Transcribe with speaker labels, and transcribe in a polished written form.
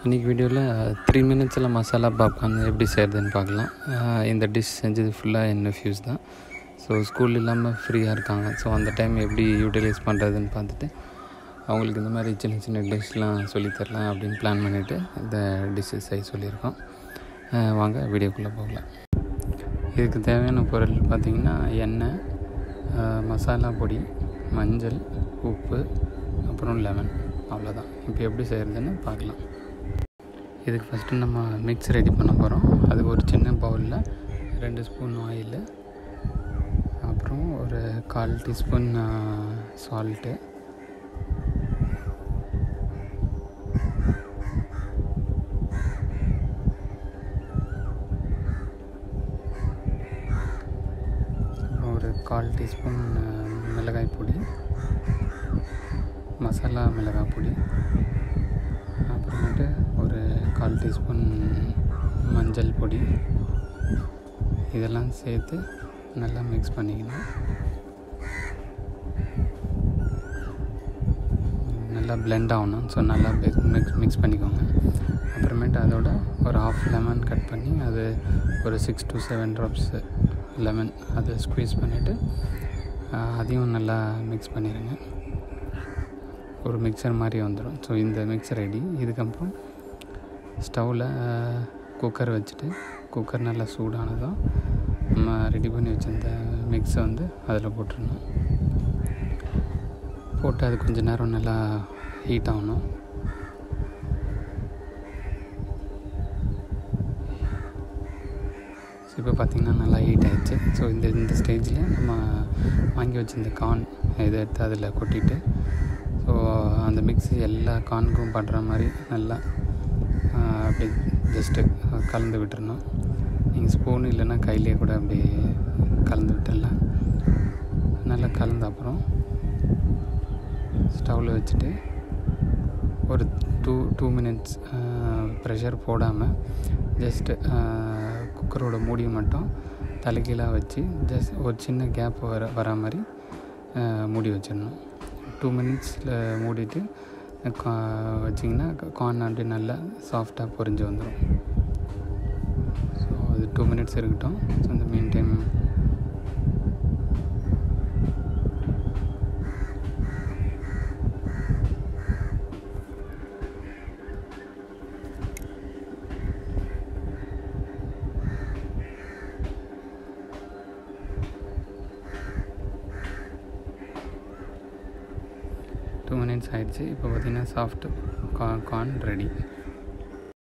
Speaker 1: இன்றைக்கி வீடியோவில் 3 மினிட்ஸில் மசாலா பாப்கார்ன் எப்படி செய்கிறதுன்னு பார்க்கலாம். இந்த டிஷ் செஞ்சது ஃபுல்லாக என் நெஃப்யூஸ் தான். ஸோ ஸ்கூல் இல்லாமல் ஃப்ரீயாக இருக்காங்க. ஸோ அந்த டைம் எப்படி யூட்டிலைஸ் பண்ணுறதுன்னு பார்த்துட்டு அவங்களுக்கு இந்த மாதிரி சின்ன சின்ன டிஷ்லாம் சொல்லித்தரலாம் அப்படின்னு பிளான் பண்ணிவிட்டு இந்த டிஷ்ஷு செய்ய சொல்லியிருக்கோம். வாங்க வீடியோக்குள்ளே போகலாம். இதுக்கு தேவையான பொருள் பார்த்திங்கன்னா எண்ணெய், மசாலா பொடி, மஞ்சள், உப்பு, அப்புறம் லெமன், அவ்வளோதான். இப்போ எப்படி செய்கிறதுன்னு பார்க்கலாம். இதுக்கு ஃபஸ்ட்டு நம்ம மிக்ஸ் ரெடி பண்ண போகிறோம். அதுக்கு ஒரு சின்ன பவுலில் 2 ஸ்பூன் ஆயில், அப்புறம் ஒரு 1/4 டீஸ்பூன் சால்ட்டு, அப்புறம் ஒரு 1/4 டீஸ்பூன் மிளகாய் பொடி, மசாலா மிளகாய் பொடி, அப்புறமேட்டு ஒரு 1/4 டீஸ்பூன் மஞ்சள் பொடி, இதெல்லாம் சேர்த்து நல்லா மிக்ஸ் பண்ணிக்கணும். நல்லா பிளெண்ட் ஆகணும். ஸோ நல்லா மிக்ஸ் பண்ணிக்கோங்க. அப்புறமேட்டு அதோட ஒரு 1/2 லெமன் கட் பண்ணி அது ஒரு 6 to 7 ட்ராப்ஸ் லெமன் அதை ஸ்க்வீஸ் பண்ணிவிட்டு அதையும் நல்லா மிக்ஸ் பண்ணிடுங்க. ஒரு மிக்சர் மாதிரி வந்துடும். ஸோ இந்த மிக்சர் ரெடி. இதுக்கப்புறம் ஸ்டவ்வில் குக்கர் வச்சுட்டு குக்கர் நல்லா சூடானதும் நம்ம ரெடி பண்ணி வச்சுருந்த மிக்ஸை வந்து அதில் போட்டுடணும். போட்டு அது கொஞ்சம் நேரம் நல்லா ஹீட் ஆகணும். ஸோ இப்போ பார்த்திங்கன்னா நல்லா ஹீட் ஆகிடுச்சு. ஸோ இந்த ஸ்டேஜில் நம்ம வாங்கி வச்சுருந்த கார்ன் இதை எடுத்து அதில் கொட்டிட்டு ஸோ அந்த மிக்ஸி எல்லா கார்னுக்கும் படுற மாதிரி நல்லா அப்படி ஜஸ்ட்டு கலந்து விட்டுறணும். நீங்கள் ஸ்பூன் இல்லைன்னா கையிலே கூட அப்படி கலந்து விட்டுடலாம். நல்லா கலந்த அப்புறம் ஸ்டவ்வில் வச்சுட்டு ஒரு 2 மினிட்ஸ் ப்ரெஷர் போடாமல் ஜஸ்ட்டு குக்கரோட மூடியை மட்டும் தலைகீழாக வச்சு ஜஸ்ட் ஒரு சின்ன கேப் வர மாதிரி மூடி வச்சிடணும். 2 மினிட்ஸில் மூடிட்டு வச்சிங்கன்னா கார்ன் அப்படியே நல்லா சாஃப்டாக பொரிஞ்சு வந்துடும். ஸோ அது 2 மினிட்ஸ் இருக்கட்டும். ஸோ இந்த மீன் டைம் ஆயிடுச்சு. இப்போ பார்த்திங்கன்னா சாஃப்ட் கார்ன் ரெடி.